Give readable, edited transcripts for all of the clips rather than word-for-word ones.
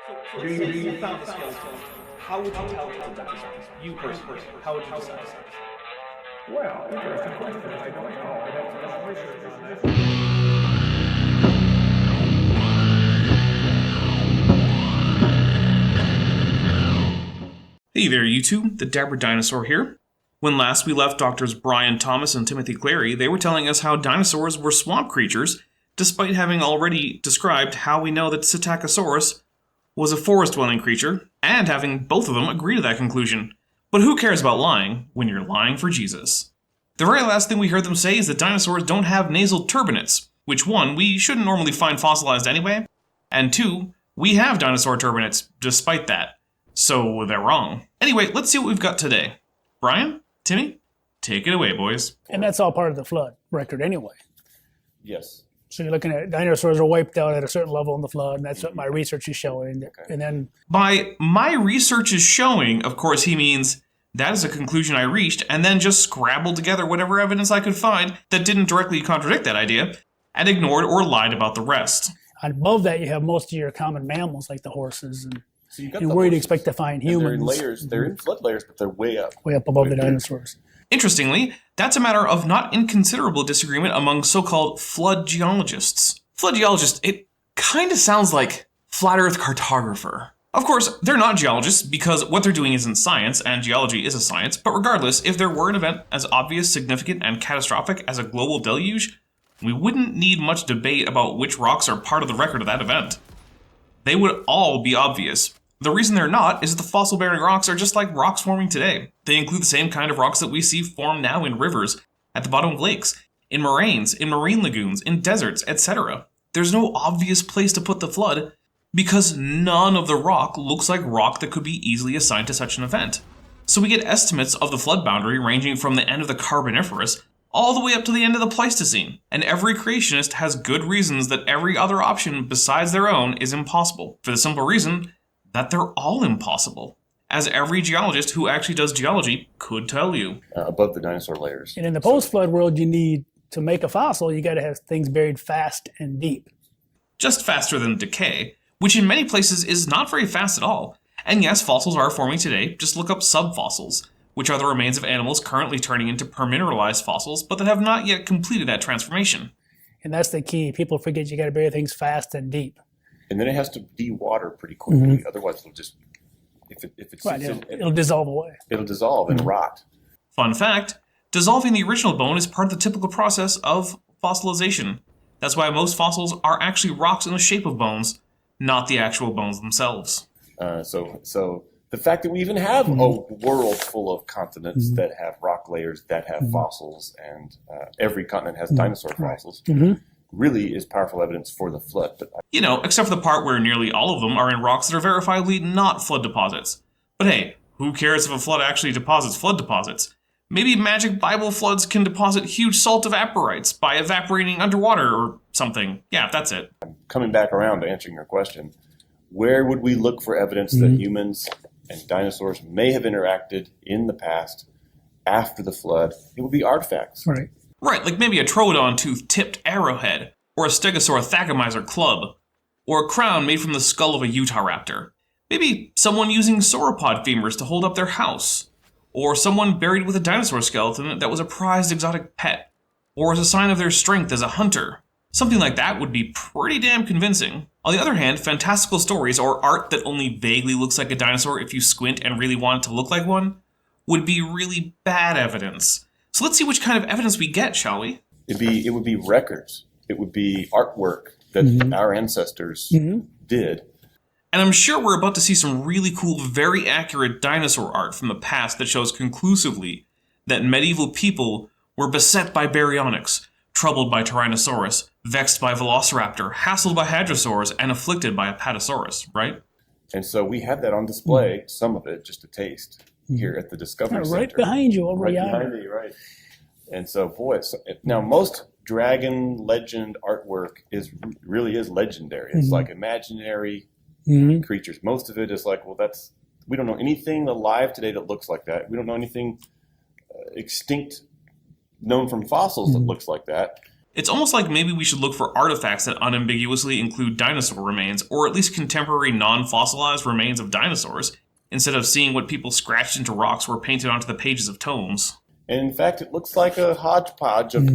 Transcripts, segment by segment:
So let's say you found a skeleton. How would you tell it's a dinosaur? You personally, how would you decide? Well, interesting question. I don't know. I'd have to do some research on that. Hey there, YouTube. The Dapper Dinosaur here. When last we left Doctors Brian Thomas and Timothy Clary, they were telling us how dinosaurs were swamp creatures, despite having already described how we know that Psittacosaurus was a forest-dwelling creature, and having both of them agree to that conclusion. But who cares about lying when you're lying for Jesus? The very last thing we heard them say is that dinosaurs don't have nasal turbinates, which one, we shouldn't normally find fossilized anyway, and two, we have dinosaur turbinates despite that. So they're wrong. Anyway, let's see what we've got today. Brian? Timmy? Take it away, boys. And that's all part of the flood record anyway. Yes. So you're looking at dinosaurs are wiped out at a certain level in the flood, and that's what my research is showing. Okay. And then by my research is showing, of course, he means that is a conclusion I reached, and then just scrabbled together whatever evidence I could find that didn't directly contradict that idea, and ignored or lied about the rest. And above that, you have most of your common mammals like the horses, and so you got and where you'd expect to find humans. They're in layers. They're in flood layers, but they're way up. Way up above the dinosaurs. Interestingly, that's a matter of not inconsiderable disagreement among so-called flood geologists. Flood geologist, it kind of sounds like flat earth cartographer. Of course, they're not geologists because what they're doing isn't science, and geology is a science, but regardless, if there were an event as obvious, significant, and catastrophic as a global deluge, we wouldn't need much debate about which rocks are part of the record of that event. They would all be obvious. The reason they're not is that the fossil-bearing rocks are just like rocks forming today. They include the same kind of rocks that we see form now in rivers, at the bottom of lakes, in moraines, in marine lagoons, in deserts, etc. There's no obvious place to put the flood because none of the rock looks like rock that could be easily assigned to such an event. So we get estimates of the flood boundary ranging from the end of the Carboniferous all the way up to the end of the Pleistocene, and every creationist has good reasons that every other option besides their own is impossible, for the simple reason that they're all impossible, as every geologist who actually does geology could tell you. Above the dinosaur layers. And in the post-flood world, you need, to make a fossil, you got to have things buried fast and deep. Just faster than decay, which in many places is not very fast at all. And yes, fossils are forming today, just look up subfossils, which are the remains of animals currently turning into permineralized fossils, but that have not yet completed that transformation. And that's the key. People forget you got to bury things fast and deep. And then it has to de-water pretty quickly. Otherwise, it'll just, if it's right, it'll dissolve away. It'll dissolve and rot. Fun fact, dissolving the original bone is part of the typical process of fossilization. That's why most fossils are actually rocks in the shape of bones, not the actual bones themselves. So the fact that we even have a world full of continents that have rock layers, that have fossils, and every continent has dinosaur fossils, really is powerful evidence for the flood. But except for the part where nearly all of them are in rocks that are verifiably not flood deposits. But hey, who cares if a flood actually deposits flood deposits? Maybe magic Bible floods can deposit huge salt evaporites by evaporating underwater or something. Yeah, that's it. Coming back around to answering your question, where would we look for evidence that humans and dinosaurs may have interacted in the past after the flood? It would be artifacts. Right, like maybe a Troodon tooth-tipped arrowhead, or a Stegosaur Thagomizer club, or a crown made from the skull of a Utahraptor. Maybe someone using sauropod femurs to hold up their house, or someone buried with a dinosaur skeleton that was a prized exotic pet, or as a sign of their strength as a hunter. Something like that would be pretty damn convincing. On the other hand, fantastical stories, or art that only vaguely looks like a dinosaur if you squint and really want it to look like one, would be really bad evidence. So let's see which kind of evidence we get, shall we? It would be records. It would be artwork that our ancestors did. And I'm sure we're about to see some really cool, very accurate dinosaur art from the past that shows conclusively that medieval people were beset by baryonyx, troubled by Tyrannosaurus, vexed by Velociraptor, hassled by Hadrosaurs, and afflicted by Apatosaurus, right? And so we have that on display, some of it, just a taste, here at the Discovery Center. Right behind you, over yonder. Right behind me, right. And so, boy, now most dragon legend artwork really is legendary. It's like imaginary creatures. Most of it is like, well, we don't know anything alive today that looks like that. We don't know anything extinct known from fossils that looks like that. It's almost like maybe we should look for artifacts that unambiguously include dinosaur remains, or at least contemporary non-fossilized remains of dinosaurs, instead of seeing what people scratched into rocks or painted onto the pages of tomes. And in fact, it looks like a hodgepodge of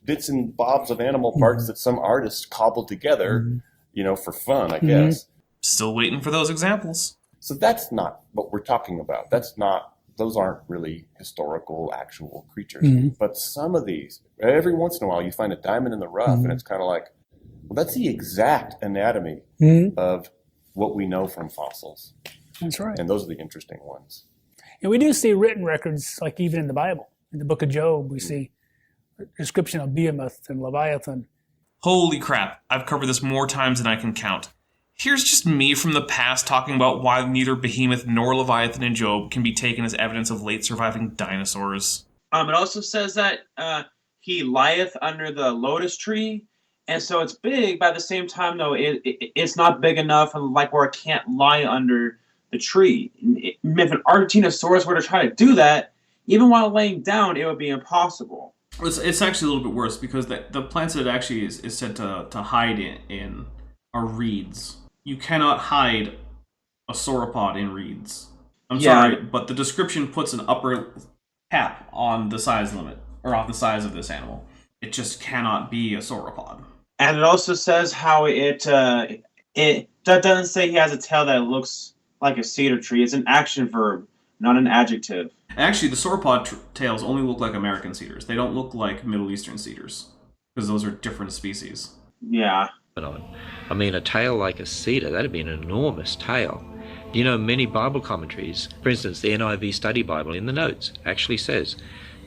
bits and bobs of animal parts that some artist cobbled together, for fun, I guess. Still waiting for those examples. So that's not what we're talking about. Those aren't really historical, actual creatures. But some of these, every once in a while, you find a diamond in the rough, and it's kind of like, well, that's the exact anatomy of what we know from fossils. That's right. And those are the interesting ones. And we do see written records, like even in the Bible. In the book of Job, we see a description of Behemoth and Leviathan. Holy crap, I've covered this more times than I can count. Here's just me from the past talking about why neither Behemoth nor Leviathan in Job can be taken as evidence of late surviving dinosaurs. It also says that he lieth under the lotus tree, and so it's big, but at the same time, though, it's not big enough, and like where it can't lie under the tree. If an Argentinosaurus were to try to do that, even while laying down, it would be impossible. It's actually a little bit worse, because the plants that it actually is said to hide in are reeds. You cannot hide a sauropod in reeds. I'm sorry, but the description puts an upper cap on the size limit, or on the size of this animal. It just cannot be a sauropod. And it also says how it doesn't say he has a tail that looks like a cedar tree. It's an action verb, not an adjective. Actually, the sauropod tails only look like American cedars. They don't look like Middle Eastern cedars, because those are different species. Yeah. I mean, a tail like a cedar, that'd be an enormous tail. Many Bible commentaries, for instance, the NIV Study Bible in the notes actually says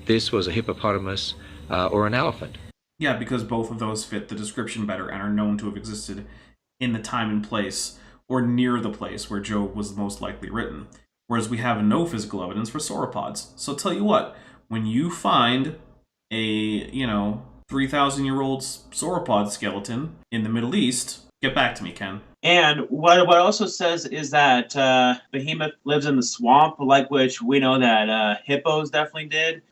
this was a hippopotamus or an elephant. Yeah, because both of those fit the description better and are known to have existed in the time and place, or near the place where Job was most likely written. Whereas we have no physical evidence for sauropods. So tell you what, when you find a, 3,000-year-old sauropod skeleton in the Middle East, get back to me, Ken. And what it also says is that Behemoth lives in the swamp, like which we know that hippos definitely did.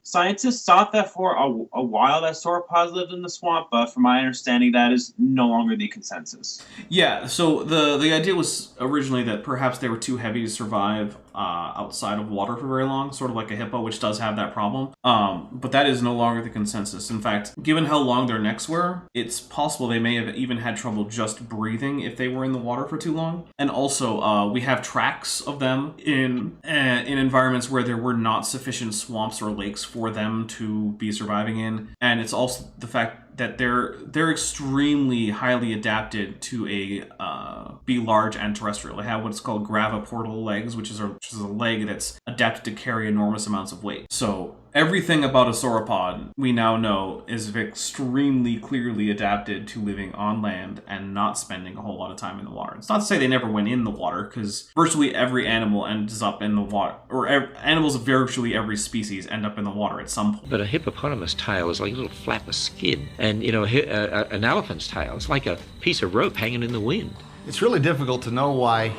Scientists thought that for a while that sauropods lived in the swamp, but from my understanding, that is no longer the consensus. Yeah, so the idea was originally that perhaps they were too heavy to survive outside of water for very long, sort of like a hippo, which does have that problem. But that is no longer the consensus. In fact, given how long their necks were, it's possible they may have even had trouble just breathing if they were in the water for too long. And also, we have tracks of them in environments where there were not sufficient swamps or lakes for them to be surviving in. And it's also the fact that they're extremely highly adapted to be large and terrestrial. They have what's called graviportal legs, which is a leg that's adapted to carry enormous amounts of weight. So everything about a sauropod we now know is extremely clearly adapted to living on land and not spending a whole lot of time in the water. It's not to say they never went in the water, because virtually every animal ends up in the water, or animals of virtually every species end up in the water at some point. But a hippopotamus tail is like a little flap of skin. And, an elephant's tail, it's like a piece of rope hanging in the wind. It's really difficult to know why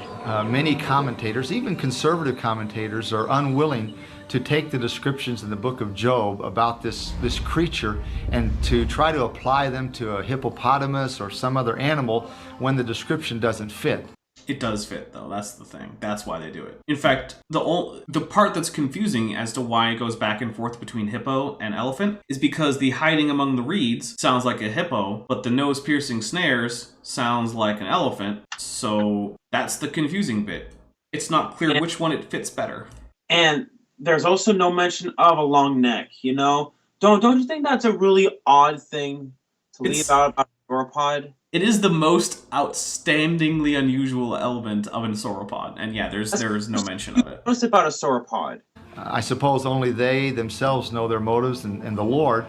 many commentators, even conservative commentators, are unwilling to take the descriptions in the book of Job about this creature and to try to apply them to a hippopotamus or some other animal when the description doesn't fit. It does fit, though. That's the thing. That's why they do it. In fact, the part that's confusing as to why it goes back and forth between hippo and elephant is because the hiding among the reeds sounds like a hippo, but the nose-piercing snares sounds like an elephant. So that's the confusing bit. It's not clear which one it fits better. And there's also no mention of a long neck, Don't you think that's a really odd thing to leave out about a sauropod? It is the most outstandingly unusual element of a sauropod, and yeah, there's no mention of it. What's about a sauropod? I suppose only they themselves know their motives, and the Lord.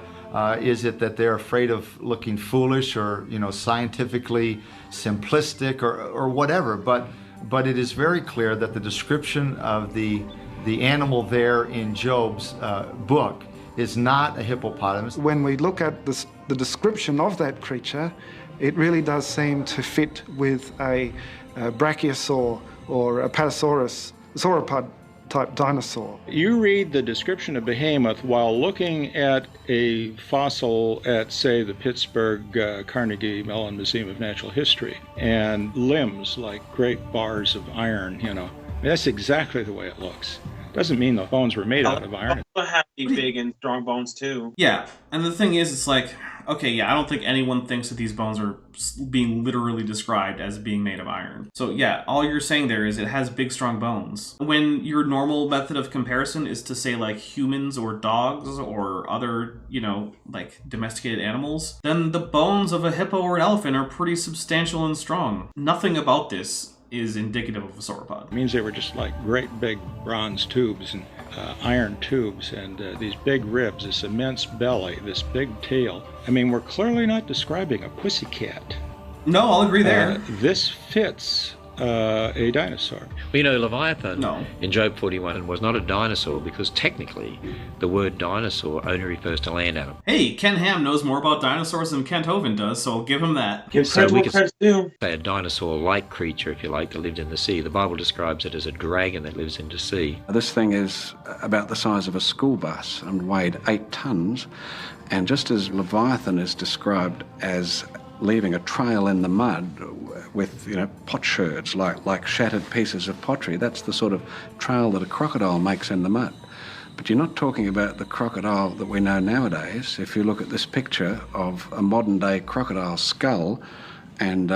Is it that they're afraid of looking foolish or scientifically simplistic or whatever? But it is very clear that the description of the animal there in Job's book is not a hippopotamus. When we look at the description of that creature, it really does seem to fit with a brachiosaur or a sauropod type dinosaur. You read the description of behemoth while looking at a fossil at, say, the Pittsburgh Carnegie Mellon Museum of Natural History, and limbs like great bars of iron, you know. That's exactly the way it looks. Doesn't mean the bones were made out of iron. Also have to be big and strong bones too. Yeah, and the thing is, it's like, okay, yeah, I don't think anyone thinks that these bones are being literally described as being made of iron. So yeah, all you're saying there is it has big, strong bones. When your normal method of comparison is to say like humans or dogs or other, you know, like domesticated animals, then the bones of a hippo or an elephant are pretty substantial and strong. Nothing about this is indicative of a sauropod. It means they were just like great big bronze tubes and iron tubes and these big ribs, this immense belly, this big tail. I mean, we're clearly not describing a pussycat. No, I'll agree there. This fits a dinosaur. Well, you know, Leviathan No. in Job 41 was not a dinosaur because technically the word dinosaur only refers to land animals. Hey, Ken Ham knows more about dinosaurs than Kent Hovind does, so I'll give him that. Give So credit we what could credit's due. say a dinosaur-like creature, if you like, that lived in the sea. The Bible describes it as a dragon that lives in the sea. This thing is about the size of a school bus and weighed 8 tons. And just as Leviathan is described as leaving a trail in the mud with, you know, potsherds, like shattered pieces of pottery, that's the sort of trail that a crocodile makes in the mud. But you're not talking about the crocodile that we know nowadays. If you look at this picture of a modern-day crocodile skull and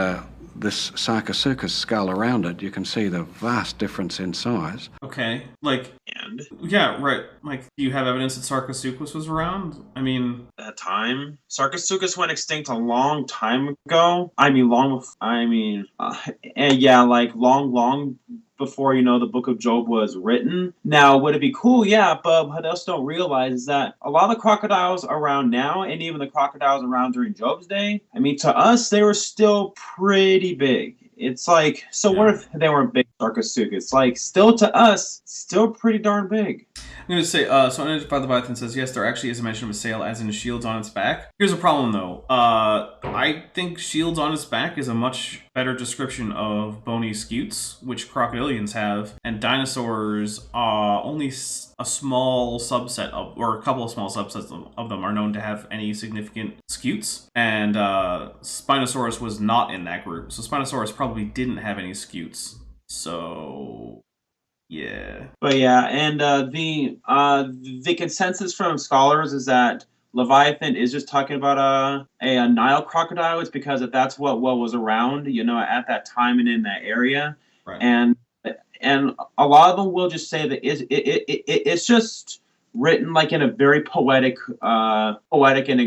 this Sarcosuchus skull around it, you can see the vast difference in size. Okay, like, And yeah, right. Like, do you have evidence that Sarcosuchus was around? I mean, at that time, Sarcosuchus went extinct a long time ago. Yeah, like long before, you know, the book of Job was written. Now, would it be cool? Yeah, but what else don't realize is that a lot of the crocodiles around now, and even the crocodiles around during Job's day, I mean, to us, they were still pretty big. It's like, so what if they weren't big Sarcosuchus? Like, still to us, still pretty darn big. I'm going to say, so Unidentified Leviathan says, yes, there actually is a mention of a sail as in shields on its back. Here's a problem, though. I think shields on its back is a much better description of bony scutes, which crocodilians have, and dinosaurs, only a small subset of, or a couple of small subsets of them are known to have any significant scutes, and Spinosaurus was not in that group, so Spinosaurus probably didn't have any scutes. So yeah. But yeah, and the consensus from scholars is that Leviathan is just talking about a Nile crocodile. It's because that's what was around, you know, at that time and in that area. Right. And a lot of them will just say that it's just written like in a very poetic and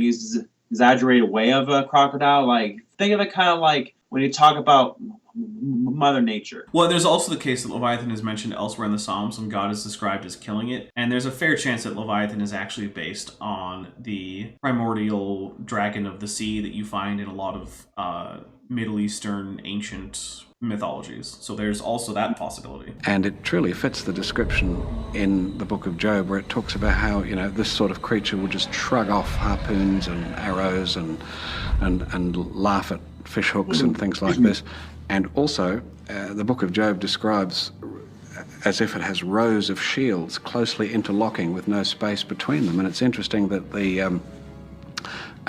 exaggerated way of a crocodile. Like, think of it kind of like when you talk about Mother Nature. Well, there's also the case that Leviathan is mentioned elsewhere in the Psalms when God is described as killing it. And there's a fair chance that Leviathan is actually based on the primordial dragon of the sea that you find in a lot of Middle Eastern ancient mythologies. So there's also that possibility. And it truly fits the description in the book of Job where it talks about how, you know, this sort of creature will just shrug off harpoons and arrows and laugh at fish hooks and things like this. And also, the book of Job describes as if it has rows of shields closely interlocking with no space between them. And it's interesting that the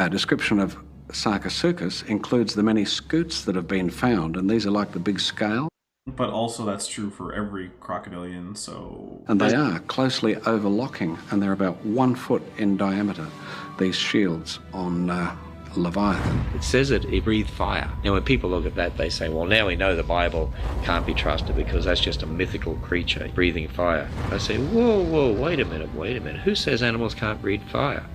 description of Sarcosuchus includes the many scutes that have been found, and these are like the big scale. But also that's true for every crocodilian, so... And they are closely overlocking, and they're about 1 foot in diameter, these shields on Leviathan. It says that it breathed fire. Now, when people look at that, they say, well, now we know the Bible can't be trusted because that's just a mythical creature breathing fire. I say, whoa, wait a minute. Who says animals can't breathe fire?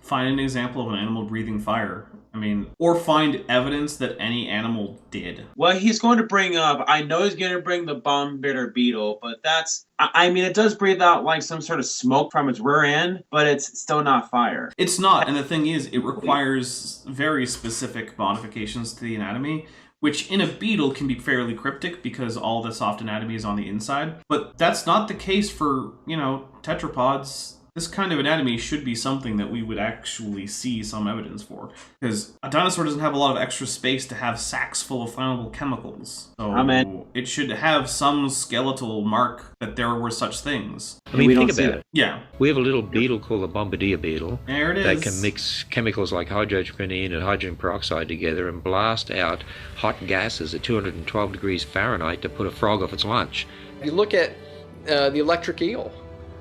Find an example of an animal breathing fire. I mean, or find evidence that any animal did. Well, he's going to bring up, I know he's going to bring the bomb-bitter beetle, but that's, I mean, it does breathe out like some sort of smoke from its rear end, but it's still not fire. It's not, and the thing is, it requires very specific modifications to the anatomy, which in a beetle can be fairly cryptic because all the soft anatomy is on the inside. But that's not the case for, you know, tetrapods This kind of anatomy should be something that we would actually see some evidence for. Because a dinosaur doesn't have a lot of extra space to have sacs full of flammable chemicals. So it should have some skeletal mark that there were such things. I mean, think about it. Yeah. We have a little beetle called the bombardier beetle. There it is. That can mix chemicals like hydrogen and hydrogen peroxide together and blast out hot gases at 212 degrees Fahrenheit to put a frog off its lunch. You look at the electric eel,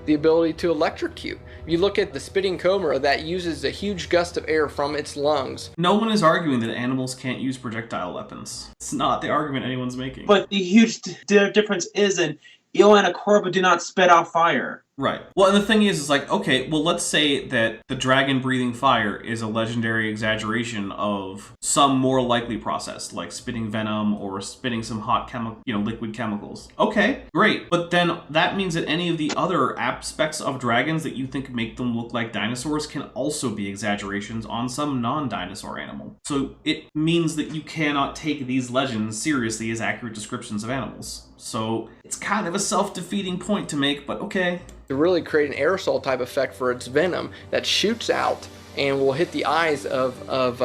the ability to electrocute. You look at the spitting cobra that uses a huge gust of air from its lungs. No one is arguing that animals can't use projectile weapons. It's not the argument anyone's making. But the huge difference is an eel and a cobra do not spit out fire. Right. Well, and the thing is like, okay, well, let's say that the dragon breathing fire is a legendary exaggeration of some more likely process, like spitting venom or spitting some hot liquid chemicals. Okay, great. But then that means that any of the other aspects of dragons that you think make them look like dinosaurs can also be exaggerations on some non-dinosaur animal. So it means that you cannot take these legends seriously as accurate descriptions of animals. So it's kind of a self-defeating point to make, but okay. To really create an aerosol type effect for its venom that shoots out and will hit the eyes of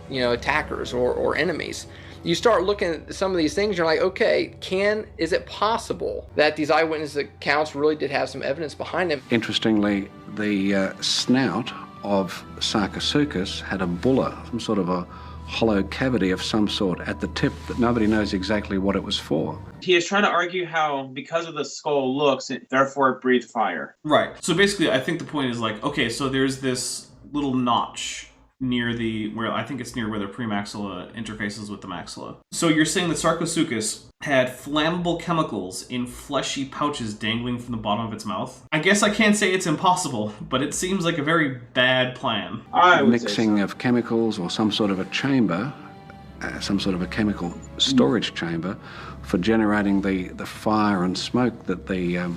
attackers or enemies. You start looking at some of these things, you're like, okay, is it possible that these eyewitness accounts really did have some evidence behind them? Interestingly, the snout of Sarcosuchus had a bulla, some sort of a hollow cavity of some sort at the tip that nobody knows exactly what it was for. He is trying to argue how, because of the skull looks, therefore it breathed fire. Right. So basically, I think the point is like, okay, so there's this little notch near where the premaxilla interfaces with the maxilla. So you're saying that Sarcosuchus had flammable chemicals in fleshy pouches dangling from the bottom of its mouth? I guess I can't say it's impossible, but it seems like a very bad plan. Mixing of chemicals or some sort of a chamber, some sort of a chemical storage chamber for generating the fire and smoke that the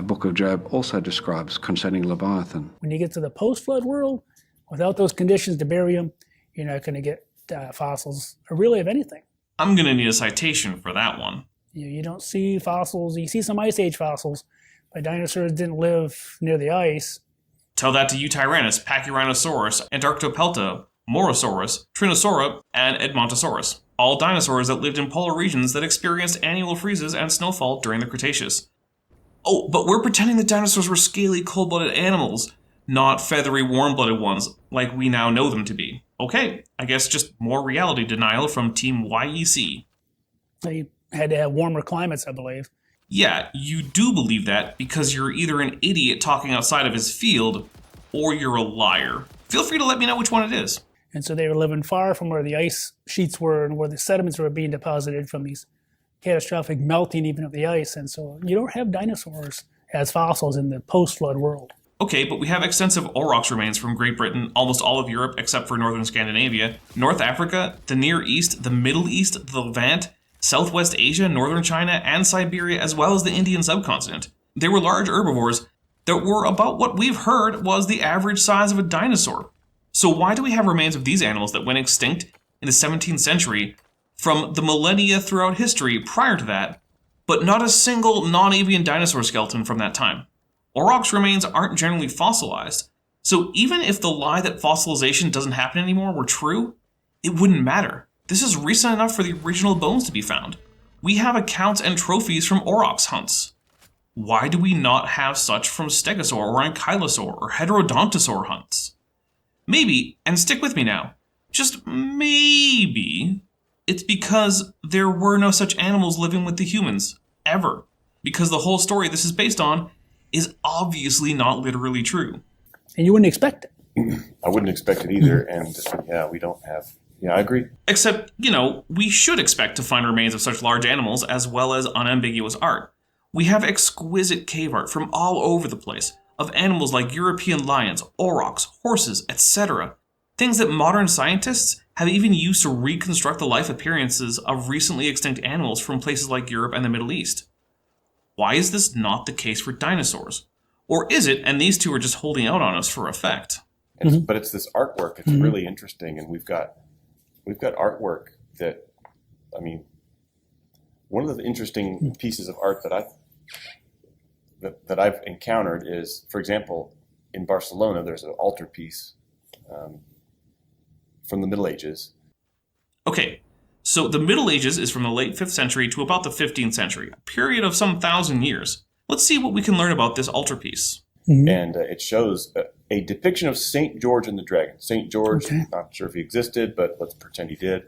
Book of Job also describes concerning Leviathan. When you get to the post-flood world, without those conditions to bury them, you're not going to get fossils, or really of anything. I'm going to need a citation for that one. You don't see fossils. You see some Ice Age fossils, but dinosaurs didn't live near the ice. Tell that to Eutyrannus, Pachyrhinosaurus, Antarctopelta, Morosaurus, Trinosaura, and Edmontosaurus. All dinosaurs that lived in polar regions that experienced annual freezes and snowfall during the Cretaceous. Oh, but we're pretending that dinosaurs were scaly, cold-blooded animals, not feathery, warm-blooded ones like we now know them to be. Okay, I guess just more reality denial from Team YEC. They had to have warmer climates, I believe. Yeah, you do believe that because you're either an idiot talking outside of his field, or you're a liar. Feel free to let me know which one it is. And so they were living far from where the ice sheets were and where the sediments were being deposited from these catastrophic melting even of the ice. And so you don't have dinosaurs as fossils in the post-flood world. Okay, but we have extensive aurochs remains from Great Britain, almost all of Europe except for northern Scandinavia, North Africa, the Near East, the Middle East, the Levant, Southwest Asia, northern China, and Siberia, as well as the Indian subcontinent. They were large herbivores that were about what we've heard was the average size of a dinosaur. So why do we have remains of these animals that went extinct in the 17th century from the millennia throughout history prior to that, but not a single non-avian dinosaur skeleton from that time? Aurochs remains aren't generally fossilized, so even if the lie that fossilization doesn't happen anymore were true, it wouldn't matter. This is recent enough for the original bones to be found. We have accounts and trophies from aurochs hunts. Why do we not have such from stegosaur or ankylosaur or heterodontosaur hunts? Maybe, and stick with me now, just maybe, it's because there were no such animals living with the humans, ever. Because the whole story this is based on is obviously not literally true. And you wouldn't expect it. I wouldn't expect it either, and we don't have... Yeah, I agree. Except, we should expect to find remains of such large animals as well as unambiguous art. We have exquisite cave art from all over the place, of animals like European lions, aurochs, horses, etc. Things that modern scientists have even used to reconstruct the life appearances of recently extinct animals from places like Europe and the Middle East. Why is this not the case for dinosaurs? Or is it, and these two are just holding out on us for effect? But it's this artwork. It's really interesting, and we've got artwork that, one of the interesting pieces of art that that I've encountered is, for example, in Barcelona, there's an altarpiece from the Middle Ages. Okay, so the Middle Ages is from the late 5th century to about the 15th century, a period of some 1,000 years. Let's see what we can learn about this altarpiece. And it shows a depiction of St. George and the Dragon. St. George, not sure if he existed, but let's pretend he did.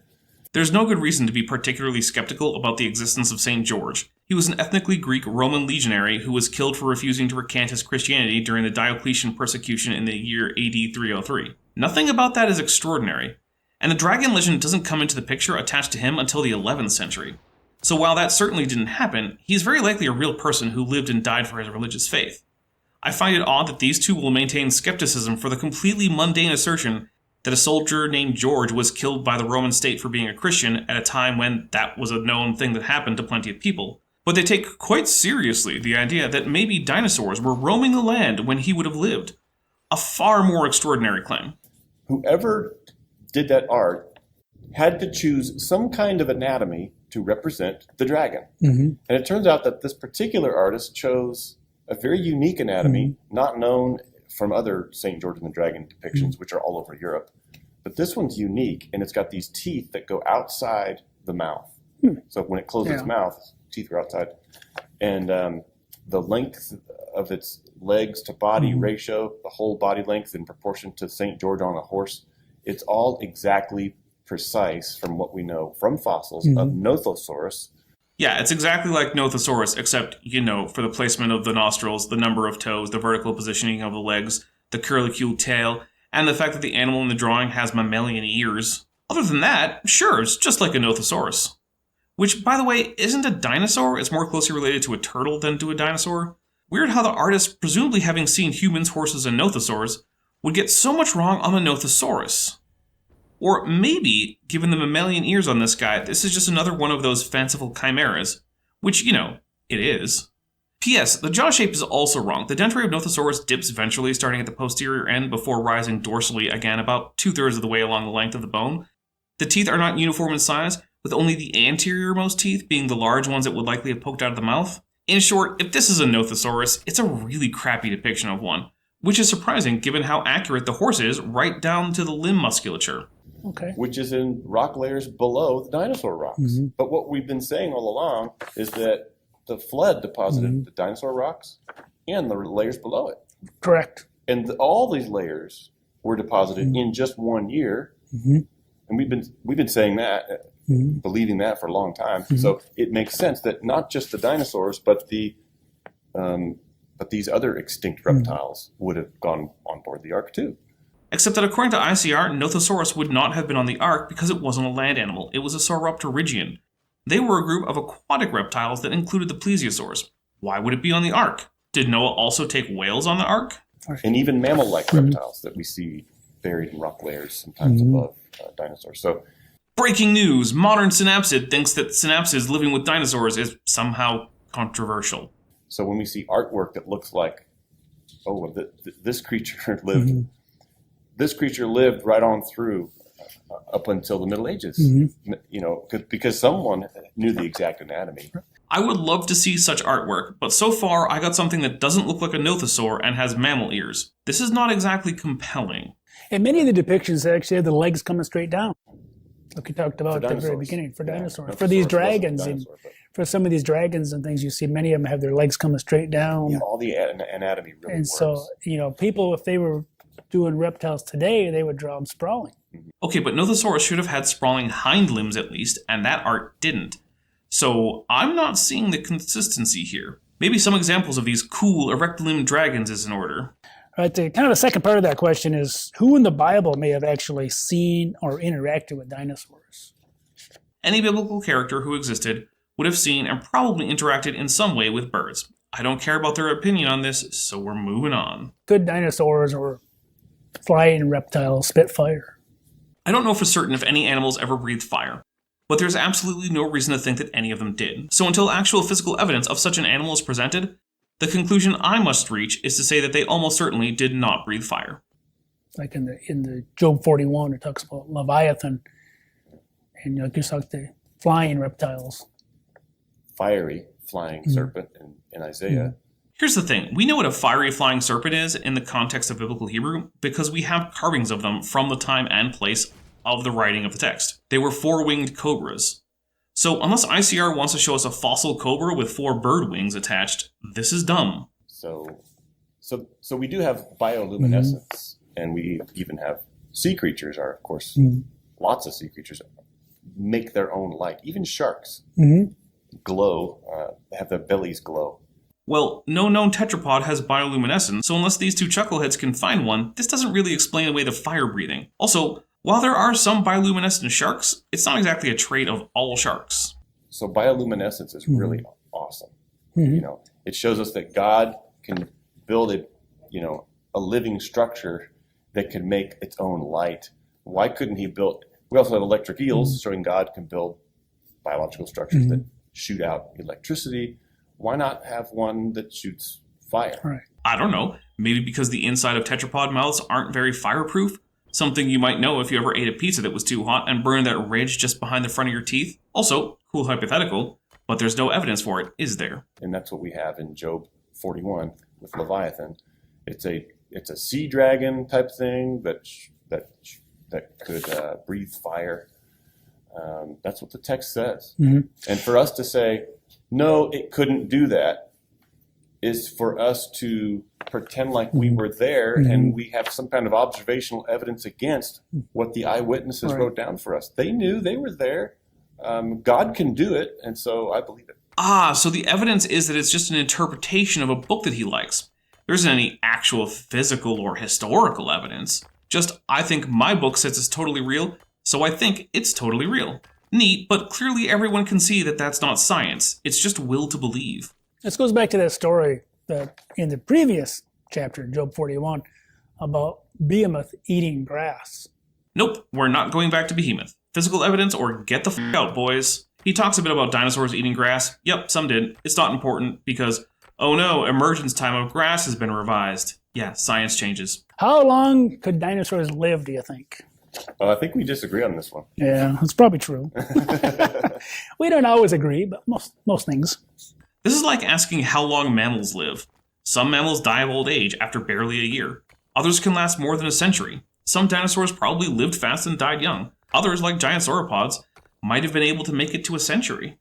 There's no good reason to be particularly skeptical about the existence of St. George. He was an ethnically Greek Roman legionary who was killed for refusing to recant his Christianity during the Diocletian persecution in the year AD 303. Nothing about that is extraordinary, and the dragon legend doesn't come into the picture attached to him until the 11th century. So while that certainly didn't happen, he's very likely a real person who lived and died for his religious faith. I find it odd that these two will maintain skepticism for the completely mundane assertion that a soldier named George was killed by the Roman state for being a Christian at a time when that was a known thing that happened to plenty of people. But they take quite seriously the idea that maybe dinosaurs were roaming the land when he would have lived. A far more extraordinary claim. Whoever did that art had to choose some kind of anatomy to represent the dragon. And it turns out that this particular artist chose a very unique anatomy, not known from other St. George and the Dragon depictions, which are all over Europe. But this one's unique, and it's got these teeth that go outside the mouth. So when it closes its mouth, teeth are outside. And the length of its legs to body ratio, the whole body length in proportion to St. George on a horse, it's all exactly precise from what we know from fossils of Nothosaurus. Yeah, it's exactly like Nothosaurus, except, for the placement of the nostrils, the number of toes, the vertical positioning of the legs, the curlicule tail, and the fact that the animal in the drawing has mammalian ears. Other than that, sure, it's just like a Nothosaurus. Which, by the way, isn't a dinosaur. It's more closely related to a turtle than to a dinosaur. Weird how the artist, presumably having seen humans, horses, and Nothosaurs, would get so much wrong on the Nothosaurus. Or maybe, given the mammalian ears on this guy, this is just another one of those fanciful chimeras. Which, it is. P.S. The jaw shape is also wrong. The dentary of Nothosaurus dips ventrally starting at the posterior end before rising dorsally again about 2/3 of the way along the length of the bone. The teeth are not uniform in size, with only the anterior-most teeth being the large ones that would likely have poked out of the mouth. In short, if this is a Nothosaurus, it's a really crappy depiction of one, which is surprising given how accurate the horse is right down to the limb musculature. Which is in rock layers below the dinosaur rocks. But what we've been saying all along is that the flood deposited the dinosaur rocks and the layers below it. Correct. And all these layers were deposited in just 1 year. And we've been saying that, believing that for a long time. So it makes sense that not just the dinosaurs, but these other extinct reptiles would have gone on board the Ark too. Except that according to ICR, Nothosaurus would not have been on the Ark because it wasn't a land animal. It was a Sauropterygian. They were a group of aquatic reptiles that included the plesiosaurs. Why would it be on the Ark? Did Noah also take whales on the Ark? And even mammal-like reptiles that we see buried in rock layers, sometimes above dinosaurs. So, breaking news! Modern Synapsid thinks that Synapsids living with dinosaurs is somehow controversial. So when we see artwork that looks like, this creature lived... This creature lived right on through up until the Middle Ages, because someone knew the exact anatomy. I would love to see such artwork, but so far I got something that doesn't look like a Nothosaur and has mammal ears. This is not exactly compelling. And many of the depictions actually have the legs coming straight down, like we talked about at the very beginning, for dinosaurs. For these dragons, for some of these dragons and things, you see many of them have their legs coming straight down. Yeah, all the anatomy really and works. So, people, if they were doing reptiles today, they would draw them sprawling. Okay, but Nothosaurus should have had sprawling hind limbs at least, and that art didn't. So I'm not seeing the consistency here. Maybe some examples of these cool erect-limbed dragons is in order. Right, kind of the second part of that question is, who in the Bible may have actually seen or interacted with dinosaurs? Any biblical character who existed would have seen and probably interacted in some way with birds. I don't care about their opinion on this, so we're moving on. Good dinosaurs or flying reptiles spit fire. I don't know for certain if any animals ever breathed fire, but there's absolutely no reason to think that any of them did. So until actual physical evidence of such an animal is presented, the conclusion I must reach is to say that they almost certainly did not breathe fire. Like in the Job 41, it talks about Leviathan, and just like the flying reptiles. Fiery flying serpent in Isaiah. Here's the thing, we know what a fiery flying serpent is in the context of biblical Hebrew because we have carvings of them from the time and place of the writing of the text. They were 4-winged cobras. So unless ICR wants to show us a fossil cobra with 4 bird wings attached, this is dumb. So we do have bioluminescence, and we even have sea creatures are, of course, lots of sea creatures make their own light. Even sharks glow, have their bellies glow. Well, no known tetrapod has bioluminescence, so unless these 2 chuckleheads can find one, this doesn't really explain away the fire breathing. Also, while there are some bioluminescent sharks, it's not exactly a trait of all sharks. So bioluminescence is really awesome. You know, it shows us that God can build a living structure that can make its own light. Why couldn't he build? We also have electric eels showing God can build biological structures that shoot out electricity. Why not have one that shoots fire? Right. I don't know. Maybe because the inside of tetrapod mouths aren't very fireproof? Something you might know if you ever ate a pizza that was too hot and burned that ridge just behind the front of your teeth. Also, cool hypothetical, but there's no evidence for it, is there? And that's what we have in Job 41 with Leviathan. It's a sea dragon type thing that could breathe fire. That's what the text says. And for us to say, no, it couldn't do that, is for us to pretend like we were there and we have some kind of observational evidence against what the eyewitnesses wrote down for us. They knew, they were there. God can do it, and so I believe it. So the evidence is that it's just an interpretation of a book that he likes. There isn't any actual physical or historical evidence. Just, I think my book says it's totally real, so I think it's totally real. Neat, but clearly everyone can see that that's not science. It's just will to believe. This goes back to that story that in the previous chapter, Job 41, about Behemoth eating grass. Nope, we're not going back to Behemoth. Physical evidence or get the f*** out, boys. He talks a bit about dinosaurs eating grass. Yep, some did. It's not important because, oh no, emergence time of grass has been revised. Yeah, science changes. How long could dinosaurs live, do you think? I think we disagree on this one. Yeah, that's probably true. We don't always agree, but most things. This is like asking how long mammals live. Some mammals die of old age after barely a year. Others can last more than a century. Some dinosaurs probably lived fast and died young. Others, like giant sauropods, might have been able to make it to a century.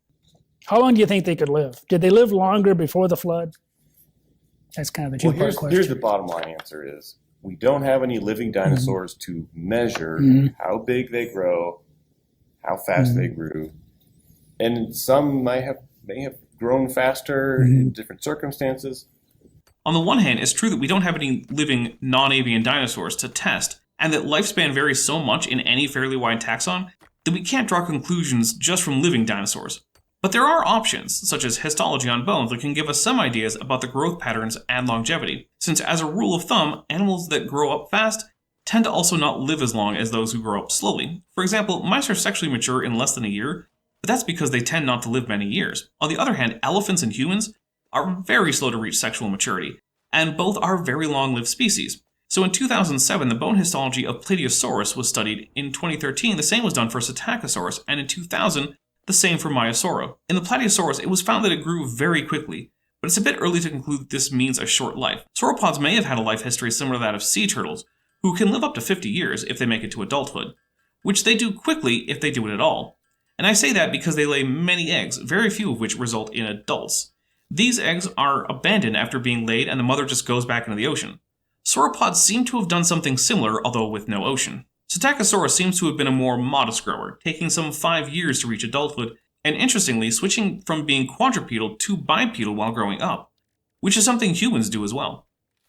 How long do you think they could live? Did they live longer before the flood? That's kind of the two-part question. Here's the bottom line answer is, we don't have any living dinosaurs to measure how big they grow, how fast they grew. And some may have grown faster in different circumstances. On the one hand, it's true that we don't have any living non-avian dinosaurs to test, and that lifespan varies so much in any fairly wide taxon that we can't draw conclusions just from living dinosaurs. But there are options, such as histology on bones, that can give us some ideas about the growth patterns and longevity, since as a rule of thumb, animals that grow up fast tend to also not live as long as those who grow up slowly. For example, mice are sexually mature in less than a year, but that's because they tend not to live many years. On the other hand, elephants and humans are very slow to reach sexual maturity, and both are very long-lived species. So in 2007, the bone histology of Plateosaurus was studied. In 2013, the same was done for Psittacosaurus, and in 2000, the same for Maiasaura. In the Plateosaurus, it was found that it grew very quickly, but it's a bit early to conclude that this means a short life. Sauropods may have had a life history similar to that of sea turtles, who can live up to 50 years if they make it to adulthood, which they do quickly if they do it at all. And I say that because they lay many eggs, very few of which result in adults. These eggs are abandoned after being laid and the mother just goes back into the ocean. Sauropods seem to have done something similar, although with no ocean. Psittacosaurus seems to have been a more modest grower, taking some 5 years to reach adulthood, and interestingly, switching from being quadrupedal to bipedal while growing up, which is something humans do as well.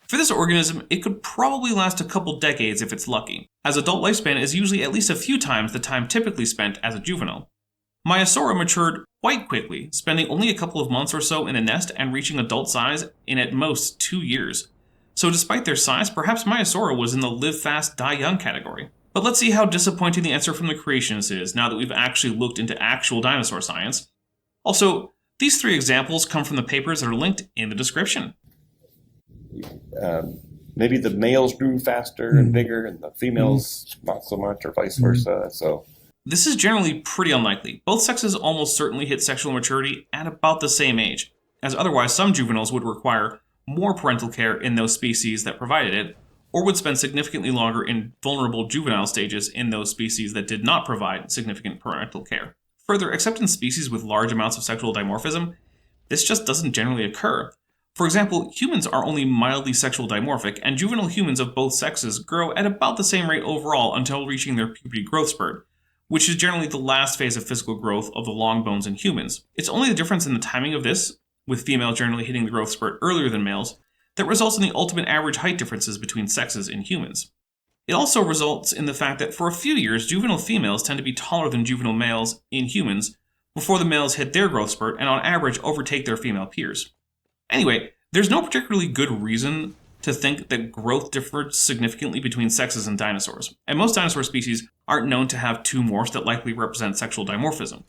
For this organism, it could probably last a couple decades if it's lucky, as adult lifespan is usually at least a few times the time typically spent as a juvenile. Maiasaura matured quite quickly, spending only a couple of months or so in a nest and reaching adult size in at most 2 years. So despite their size, perhaps Maiasaura was in the live fast, die young category. But let's see how disappointing the answer from the creationists is now that we've actually looked into actual dinosaur science. Also, these 3 examples come from the papers that are linked in the description. Maybe the males grew faster and bigger and the females not so much, or vice versa. So this is generally pretty unlikely. Both sexes almost certainly hit sexual maturity at about the same age, as otherwise some juveniles would require more parental care in those species that provided it, or would spend significantly longer in vulnerable juvenile stages in those species that did not provide significant parental care. Further, except in species with large amounts of sexual dimorphism, this just doesn't generally occur. For example, humans are only mildly sexual dimorphic, and juvenile humans of both sexes grow at about the same rate overall until reaching their puberty growth spurt, which is generally the last phase of physical growth of the long bones in humans. It's only the difference in the timing of this, with females generally hitting the growth spurt earlier than males, that results in the ultimate average height differences between sexes in humans. It also results in the fact that for a few years, juvenile females tend to be taller than juvenile males in humans before the males hit their growth spurt and on average overtake their female peers. Anyway, there's no particularly good reason to think that growth differed significantly between sexes in dinosaurs, and most dinosaur species aren't known to have two morphs that likely represent sexual dimorphism.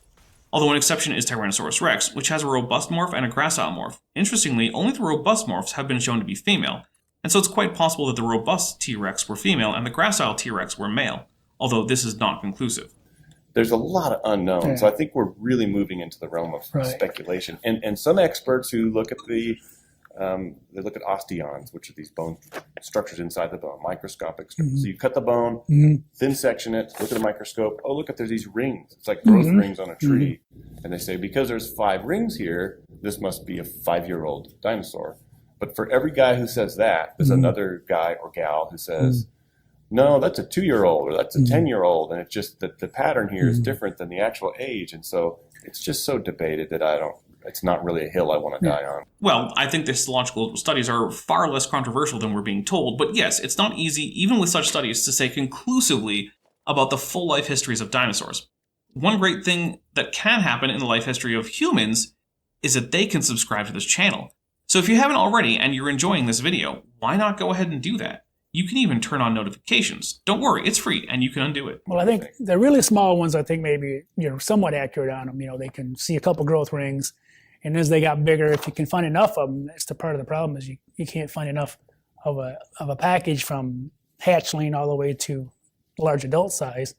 Although an exception is Tyrannosaurus rex, which has a robust morph and a gracile morph. Interestingly, only the robust morphs have been shown to be female, and so it's quite possible that the robust T-Rex were female and the gracile T-Rex were male, although this is not conclusive. There's a lot of unknowns, so I think we're really moving into the realm of speculation. And some experts who look at they look at osteons, which are these bone structures inside the bone, microscopic structures. So you cut the bone, thin section it, look at a microscope. Oh, look, there's these rings. It's like growth rings on a tree. And they say, because there's 5 rings here, this must be a 5-year-old dinosaur. But for every guy who says that, there's another guy or gal who says, no, that's a 2-year-old or that's a 10-year-old. And it's just that the pattern here is different than the actual age. And so it's just so debated that it's not really a hill I want to die on. Well, I think the histological studies are far less controversial than we're being told. But yes, it's not easy, even with such studies, to say conclusively about the full life histories of dinosaurs. One great thing that can happen in the life history of humans is that they can subscribe to this channel. So if you haven't already and you're enjoying this video, why not go ahead and do that? You can even turn on notifications. Don't worry, it's free and you can undo it. Well, I think the really small ones, I think maybe you're somewhat accurate on them. They can see a couple growth rings, and as they got bigger, if you can find enough of them, that's the part of the problem is you can't find enough of a package from hatchling all the way to large adult size.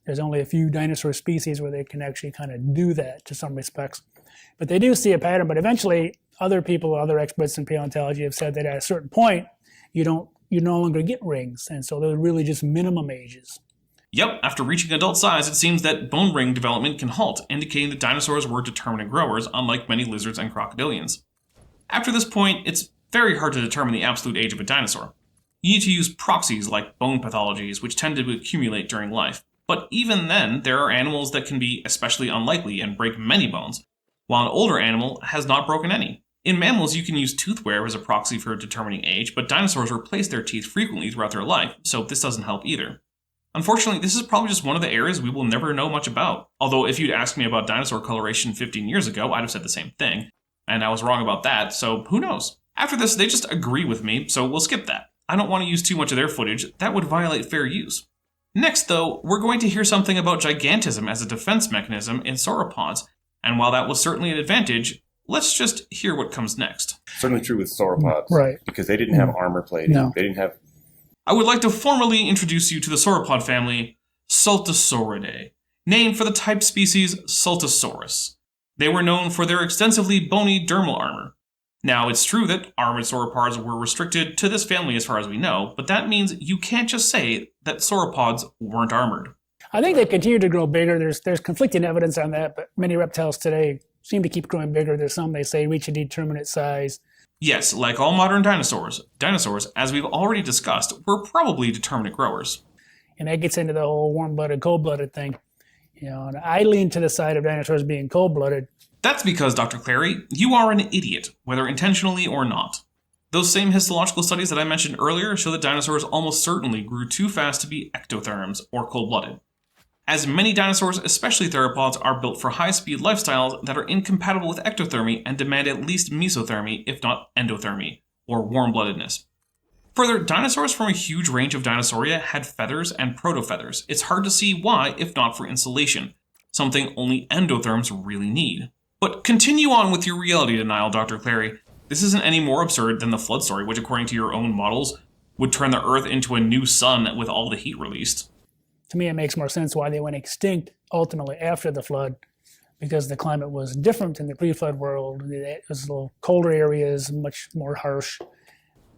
There's only a few dinosaur species where they can actually kind of do that to some respects. But they do see a pattern, but eventually other people, other experts in paleontology have said that at a certain point, you no longer get rings, and so they're really just minimum ages. Yep, after reaching adult size, it seems that bone ring development can halt, indicating that dinosaurs were determinate growers, unlike many lizards and crocodilians. After this point, it's very hard to determine the absolute age of a dinosaur. You need to use proxies like bone pathologies, which tend to accumulate during life. But even then, there are animals that can be especially unlikely and break many bones, while an older animal has not broken any. In mammals, you can use tooth wear as a proxy for determining age, but dinosaurs replace their teeth frequently throughout their life, so this doesn't help either. Unfortunately, this is probably just one of the areas we will never know much about. Although if you'd asked me about dinosaur coloration 15 years ago, I'd have said the same thing. And I was wrong about that, so who knows? After this, they just agree with me, so we'll skip that. I don't want to use too much of their footage, that would violate fair use. Next, though, we're going to hear something about gigantism as a defense mechanism in sauropods, and while that was certainly an advantage, let's just hear what comes next. Certainly true with sauropods. Right. Because they didn't have armor plating. No. They didn't have... I would like to formally introduce you to the sauropod family, Saltosauridae, named for the type species Saltosaurus. They were known for their extensively bony dermal armor. Now, it's true that armored sauropods were restricted to this family as far as we know, but that means you can't just say that sauropods weren't armored. I think they continue to grow bigger. There's conflicting evidence on that, but many reptiles today seem to keep growing bigger. There's some they say reach a determinate size. Yes, like all modern dinosaurs, as we've already discussed, were probably determinate growers. And that gets into the whole warm-blooded, cold-blooded thing. And I lean to the side of dinosaurs being cold-blooded. That's because, Dr. Clary, you are an idiot, whether intentionally or not. Those same histological studies that I mentioned earlier show that dinosaurs almost certainly grew too fast to be ectotherms, or cold-blooded. As many dinosaurs, especially theropods, are built for high-speed lifestyles that are incompatible with ectothermy and demand at least mesothermy, if not endothermy, or warm-bloodedness. Further, dinosaurs from a huge range of Dinosauria had feathers and protofeathers. It's hard to see why, if not for insulation, something only endotherms really need. But continue on with your reality denial, Dr. Clary. This isn't any more absurd than the flood story, which according to your own models, would turn the Earth into a new sun with all the heat released. To me, it makes more sense why they went extinct ultimately after the flood because the climate was different in the pre-flood world. It was a little colder areas, much more harsh.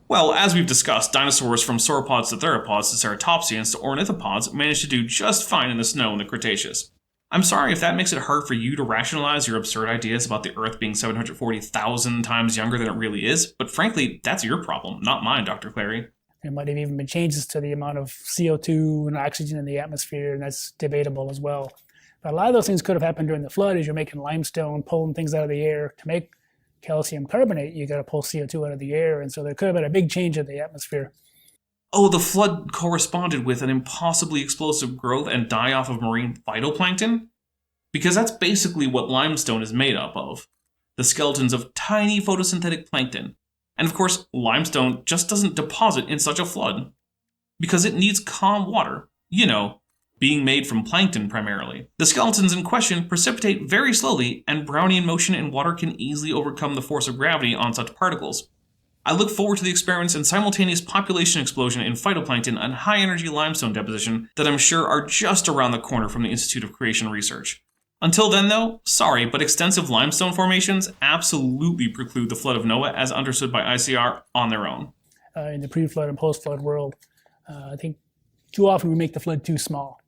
Well, as we've discussed, dinosaurs from sauropods to theropods to ceratopsians to ornithopods managed to do just fine in the snow in the Cretaceous. I'm sorry if that makes it hard for you to rationalize your absurd ideas about the Earth being 740,000 times younger than it really is, but frankly, that's your problem, not mine, Dr. Clary. There might have even been changes to the amount of CO2 and oxygen in the atmosphere, and that's debatable as well. But a lot of those things could have happened during the flood as you're making limestone, pulling things out of the air. To make calcium carbonate, you got to pull CO2 out of the air, and so there could have been a big change in the atmosphere. Oh, the flood corresponded with an impossibly explosive growth and die-off of marine phytoplankton? Because that's basically what limestone is made up of. The skeletons of tiny photosynthetic plankton. And of course, limestone just doesn't deposit in such a flood. Because it needs calm water. You know, being made from plankton primarily. The skeletons in question precipitate very slowly, and Brownian motion in water can easily overcome the force of gravity on such particles. I look forward to the experiments in simultaneous population explosion in phytoplankton and high-energy limestone deposition that I'm sure are just around the corner from the Institute of Creation Research. Until then, though, sorry, but extensive limestone formations absolutely preclude the flood of Noah as understood by ICR on their own. In the pre-flood and post-flood world, I think too often we make the flood too small.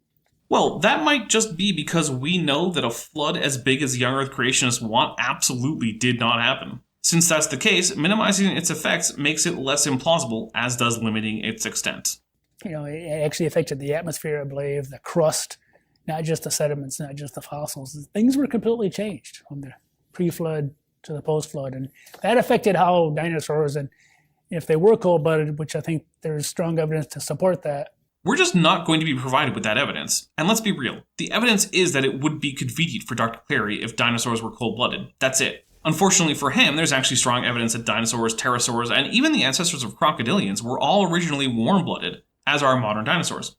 Well, that might just be because we know that a flood as big as young Earth creationists want absolutely did not happen. Since that's the case, minimizing its effects makes it less implausible, as does limiting its extent. You know, it actually affected the atmosphere, I believe, the crust, not just the sediments, not just the fossils. Things were completely changed from the pre-flood to the post-flood, and that affected how dinosaurs, and if they were cold-blooded, which I think there's strong evidence to support that. We're just not going to be provided with that evidence. And let's be real, the evidence is that it would be convenient for Dr. Clary if dinosaurs were cold-blooded. That's it. Unfortunately for him, there's actually strong evidence that dinosaurs, pterosaurs, and even the ancestors of crocodilians were all originally warm-blooded, as are modern dinosaurs.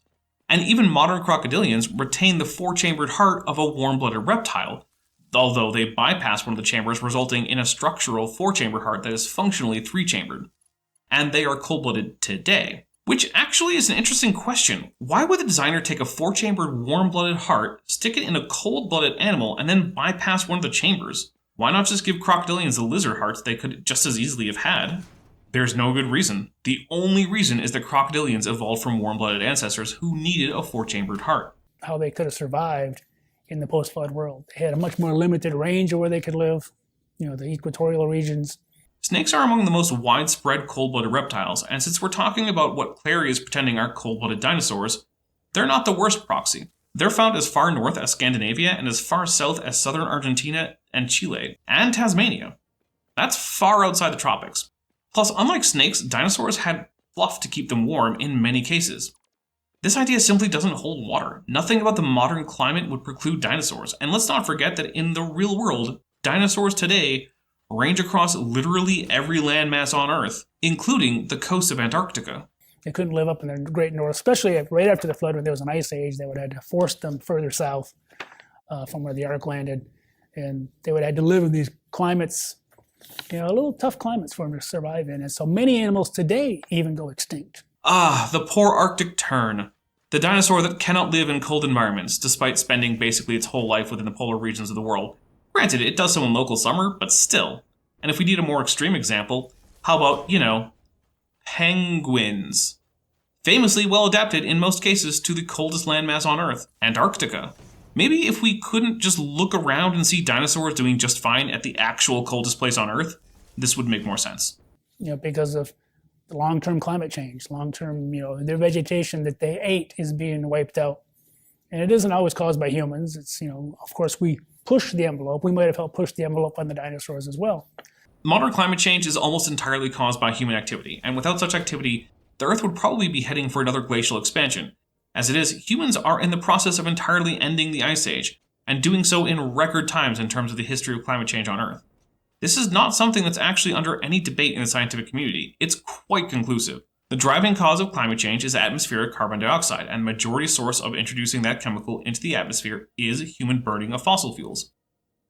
And even modern crocodilians retain the four-chambered heart of a warm-blooded reptile, although they bypass one of the chambers, resulting in a structural four-chambered heart that is functionally three-chambered. And they are cold-blooded today. Which actually is an interesting question. Why would the designer take a four-chambered warm-blooded heart, stick it in a cold-blooded animal, and then bypass one of the chambers? Why not just give crocodilians the lizard hearts they could just as easily have had? There's no good reason. The only reason is that crocodilians evolved from warm-blooded ancestors who needed a four-chambered heart. How they could have survived in the post-flood world. They had a much more limited range of where they could live, you know, the equatorial regions. Snakes are among the most widespread cold-blooded reptiles, and since we're talking about what Clary is pretending are cold-blooded dinosaurs, they're not the worst proxy. They're found as far north as Scandinavia and as far south as southern Argentina and Chile, and Tasmania. That's far outside the tropics. Plus, unlike snakes, dinosaurs had fluff to keep them warm in many cases. This idea simply doesn't hold water. Nothing about the modern climate would preclude dinosaurs, and let's not forget that in the real world, dinosaurs today range across literally every landmass on Earth, including the coast of Antarctica. They couldn't live up in the Great North, especially right after the flood when there was an ice age. They would have had to force them further south from where the Ark landed. And they would have had to live in these climates, you know, a little tough climates for them to survive in. And so many animals today even go extinct. Ah, the poor Arctic tern. The dinosaur that cannot live in cold environments, despite spending basically its whole life within the polar regions of the world. Granted, it does so in local summer, but still. And if we need a more extreme example, how about, you know, penguins? Famously well adapted in most cases to the coldest landmass on Earth, Antarctica. Maybe if we couldn't just look around and see dinosaurs doing just fine at the actual coldest place on Earth, this would make more sense. You know, because of the long-term climate change, long-term, you know, their vegetation that they ate is being wiped out. And it isn't always caused by humans. It's, you know, of course we push the envelope. We might have helped push the envelope on the dinosaurs as well. Modern climate change is almost entirely caused by human activity, and without such activity, the Earth would probably be heading for another glacial expansion. As it is, humans are in the process of entirely ending the Ice Age, and doing so in record times in terms of the history of climate change on Earth. This is not something that's actually under any debate in the scientific community. It's quite conclusive. The driving cause of climate change is atmospheric carbon dioxide, and the majority source of introducing that chemical into the atmosphere is human burning of fossil fuels.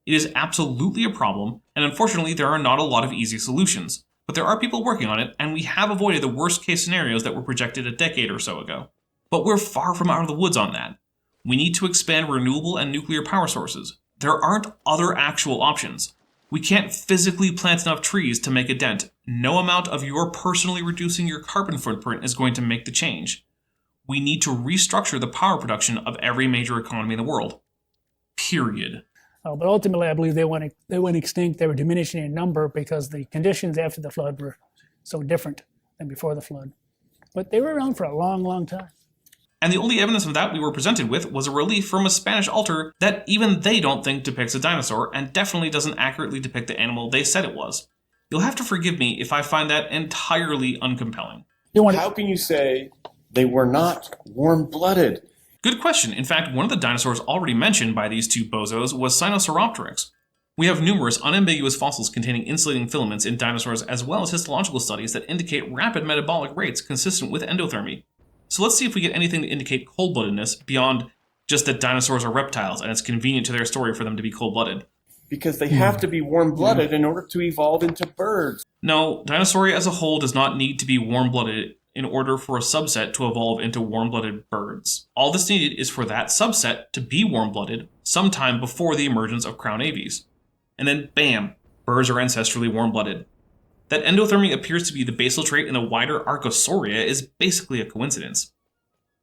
It is absolutely a problem, and unfortunately there are not a lot of easy solutions. But there are people working on it, and we have avoided the worst case scenarios that were projected a decade or so ago. But we're far from out of the woods on that. We need to expand renewable and nuclear power sources, There aren't other actual options. We can't physically plant enough trees to make a dent. No amount of your personally reducing your carbon footprint is going to make the change. We need to restructure the power production of every major economy in the world. Period. But ultimately, I believe they went extinct. They were diminishing in number because the conditions after the flood were so different than before the flood. But they were around for a long, long time. And the only evidence of that we were presented with was a relief from a Spanish altar that even they don't think depicts a dinosaur and definitely doesn't accurately depict the animal they said it was. You'll have to forgive me if I find that entirely uncompelling. How can you say they were not warm-blooded? Good question. In fact, one of the dinosaurs already mentioned by these two bozos was Sinosauropteryx. We have numerous unambiguous fossils containing insulating filaments in dinosaurs as well as histological studies that indicate rapid metabolic rates consistent with endothermy. So let's see if we get anything to indicate cold-bloodedness beyond just that dinosaurs are reptiles and it's convenient to their story for them to be cold-blooded. Because they have to be warm-blooded in order to evolve into birds. No, Dinosauria as a whole does not need to be warm-blooded in order for a subset to evolve into warm-blooded birds. All that's needed is for that subset to be warm-blooded sometime before the emergence of crown aves. And then, bam, birds are ancestrally warm-blooded. That endothermy appears to be the basal trait in the wider Archosauria is basically a coincidence.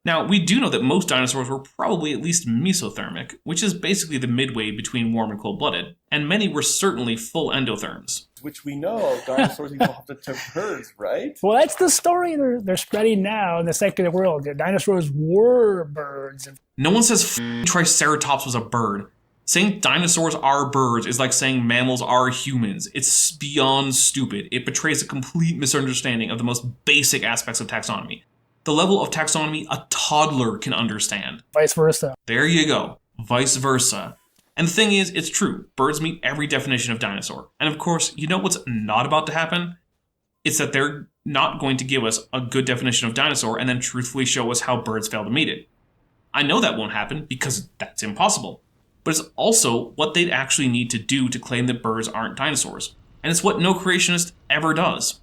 Now, we do know that most dinosaurs were probably at least mesothermic, which is basically the midway between warm and cold-blooded, and many were certainly full endotherms. Which we know dinosaurs evolved into birds, right? Well, that's the story they're spreading now in the secular world. The dinosaurs were birds. No one says Triceratops was a bird. Saying dinosaurs are birds is like saying mammals are humans. It's beyond stupid. It betrays a complete misunderstanding of the most basic aspects of taxonomy. The level of taxonomy a toddler can understand. Vice versa. There you go. Vice versa. And the thing is, it's true. Birds meet every definition of dinosaur. And of course, you know what's not about to happen? It's that they're not going to give us a good definition of dinosaur and then truthfully show us how birds fail to meet it. I know that won't happen because that's impossible. But it's also what they'd actually need to do to claim that birds aren't dinosaurs. And it's what no creationist ever does.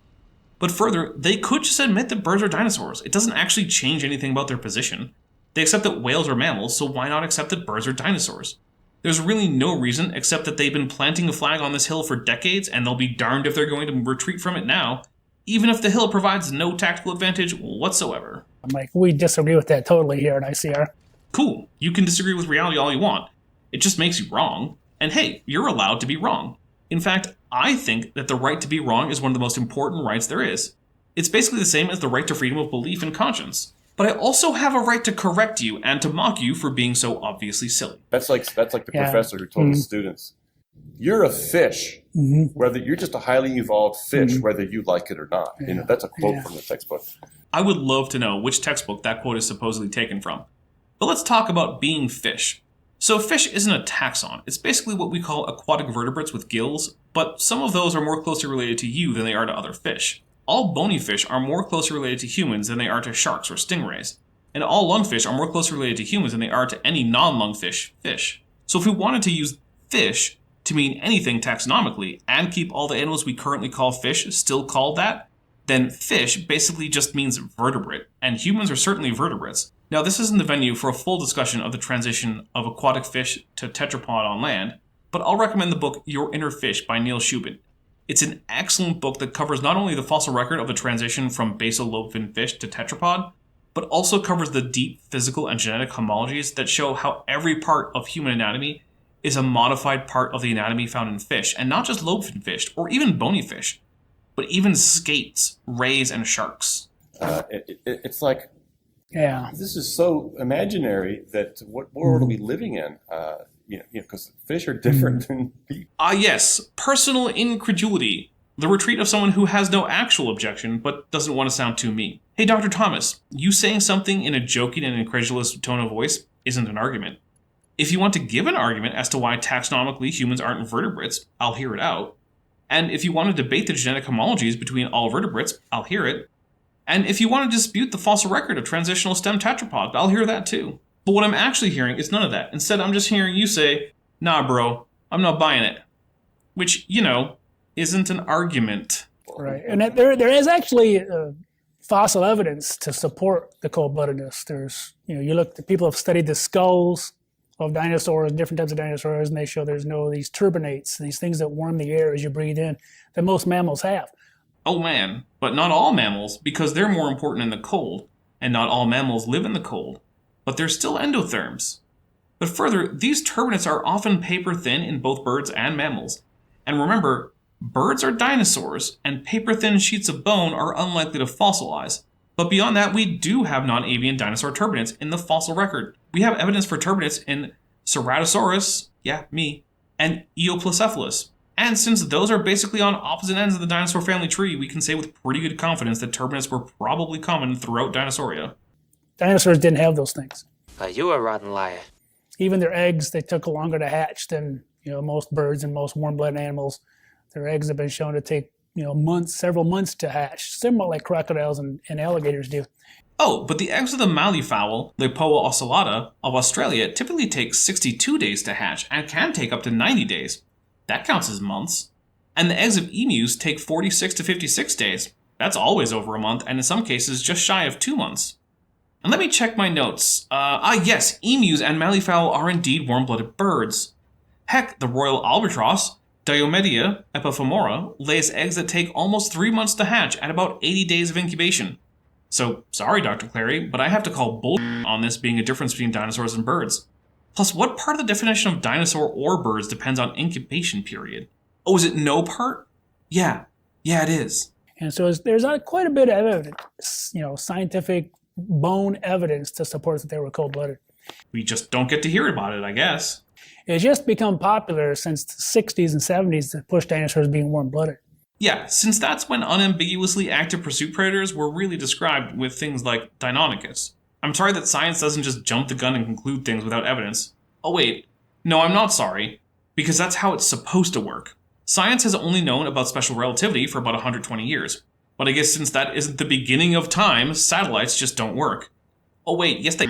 But further, they could just admit that birds are dinosaurs. It doesn't actually change anything about their position. They accept that whales are mammals, so why not accept that birds are dinosaurs? There's really no reason except that they've been planting a flag on this hill for decades, and they'll be darned if they're going to retreat from it now, even if the hill provides no tactical advantage whatsoever. I'm like, we disagree with that totally here at ICR. Cool. You can disagree with reality all you want. It just makes you wrong. And hey, you're allowed to be wrong. In fact, I think that the right to be wrong is one of the most important rights there is. It's basically the same as the right to freedom of belief and conscience. But I also have a right to correct you and to mock you for being so obviously silly. That's like the professor who told his students, you're a fish, whether you're just a highly evolved fish, whether you like it or not. You know, that's a quote from the textbook. I would love to know which textbook that quote is supposedly taken from. But let's talk about being fish. So fish isn't a taxon. It's basically what we call aquatic vertebrates with gills, but some of those are more closely related to you than they are to other fish. All bony fish are more closely related to humans than they are to sharks or stingrays. And all lungfish are more closely related to humans than they are to any non-lungfish fish. So if we wanted to use fish to mean anything taxonomically and keep all the animals we currently call fish still called that, then fish basically just means vertebrate, and humans are certainly vertebrates. Now, this isn't the venue for a full discussion of the transition of aquatic fish to tetrapod on land, but I'll recommend the book Your Inner Fish by Neil Shubin. It's an excellent book that covers not only the fossil record of the transition from basal lobe-finned fish to tetrapod, but also covers the deep physical and genetic homologies that show how every part of human anatomy is a modified part of the anatomy found in fish, and not just lobe-finned fish, or even bony fish, but even skates, rays, and sharks. It's like, this is so imaginary that what world are we living in? Because fish are different than people. Yes, personal incredulity. The retreat of someone who has no actual objection, but doesn't want to sound too mean. Hey, Dr. Thomas, you saying something in a joking and incredulous tone of voice isn't an argument. If you want to give an argument as to why taxonomically humans aren't vertebrates, I'll hear it out. And if you want to debate the genetic homologies between all vertebrates, I'll hear it. And if you want to dispute the fossil record of transitional stem tetrapods, I'll hear that too. But what I'm actually hearing is none of that. Instead, I'm just hearing you say, nah, bro, I'm not buying it. Which, isn't an argument. Right. And there is actually fossil evidence to support the cold-bloodedness. There's, people have studied the skulls of dinosaurs, different types of dinosaurs, and they show there's no these turbinates, these things that warm the air as you breathe in, that most mammals have. Oh man, but not all mammals, because they're more important in the cold, and not all mammals live in the cold. But they're still endotherms. But further, these turbinates are often paper thin in both birds and mammals. And remember, birds are dinosaurs, and paper thin sheets of bone are unlikely to fossilize. But beyond that, we do have non-avian dinosaur turbinates in the fossil record. We have evidence for turbinates in Ceratosaurus, yeah, me, and Eoplocephalus. And since those are basically on opposite ends of the dinosaur family tree, we can say with pretty good confidence that turbinates were probably common throughout Dinosauria. Dinosaurs didn't have those things. You a rotten liar. Even their eggs, they took longer to hatch than most birds and most warm-blooded animals. Their eggs have been shown to take months, several months to hatch, similar like crocodiles and alligators do. Oh, but the eggs of the malleefowl, Lepoa ocellata, of Australia typically take 62 days to hatch and can take up to 90 days. That counts as months. And the eggs of emus take 46 to 56 days. That's always over a month, and in some cases just shy of 2 months. And let me check my notes. Yes, emus and malleefowl are indeed warm-blooded birds. Heck, the royal albatross, Diomedia epiphyemora, lays eggs that take almost 3 months to hatch at about 80 days of incubation. So, sorry Dr. Clary, but I have to call bull on this being a difference between dinosaurs and birds. Plus, what part of the definition of dinosaur or birds depends on incubation period? Oh, is it no part? Yeah, it is. And so there's quite a bit of evidence, scientific bone evidence to support that they were cold-blooded. We just don't get to hear about it, I guess. It's just become popular since the 60s and 70s to push dinosaurs being warm-blooded. Yeah, since that's when unambiguously active pursuit predators were really described with things like Deinonychus. I'm sorry that science doesn't just jump the gun and conclude things without evidence. Oh wait, no, I'm not sorry, because that's how it's supposed to work. Science has only known about special relativity for about 120 years. But I guess since that isn't the beginning of time, satellites just don't work. Oh wait, yes they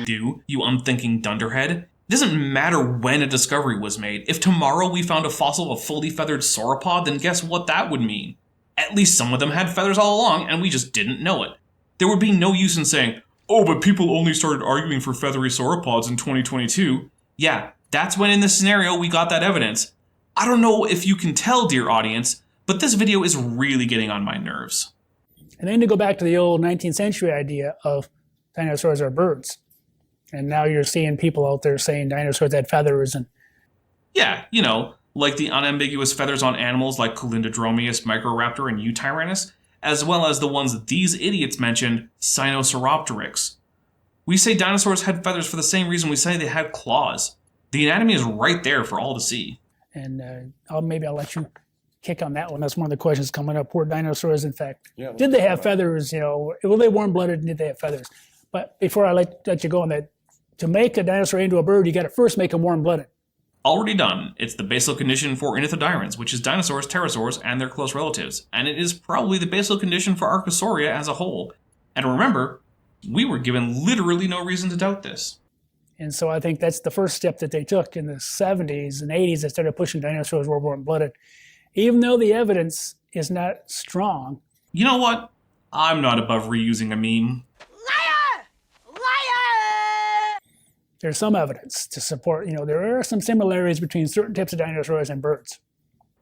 do, you unthinking dunderhead. It doesn't matter when a discovery was made. If tomorrow we found a fossil of a fully feathered sauropod, then guess what that would mean? At least some of them had feathers all along, and we just didn't know it. There would be no use in saying, oh, but people only started arguing for feathery sauropods in 2022. Yeah, that's when in this scenario we got that evidence. I don't know if you can tell, dear audience, but this video is really getting on my nerves. And then to go back to the old 19th century idea of dinosaurs are birds. And now you're seeing people out there saying dinosaurs had feathers. And yeah, like the unambiguous feathers on animals like Colindodromeus, Microraptor, and Eutyrannus, as well as the ones these idiots mentioned, Sinosauropteryx. We say dinosaurs had feathers for the same reason we say they had claws. The anatomy is right there for all to see. And maybe I'll let you kick on that one. That's one of the questions coming up. Were dinosaurs, in fact, did they have feathers? Were they warm-blooded and did they have feathers? But before I let you go on that, to make a dinosaur into a bird, you got to first make them warm-blooded. Already done. It's the basal condition for ornithodyrans, which is dinosaurs, pterosaurs, and their close relatives. And it is probably the basal condition for Archosauria as a whole. And remember, we were given literally no reason to doubt this. And so I think that's the first step that they took in the 70s and 80s. They started pushing dinosaurs were warm-blooded. Even though the evidence is not strong. You know what? I'm not above reusing a meme. There's some evidence to support, there are some similarities between certain types of dinosaurs and birds.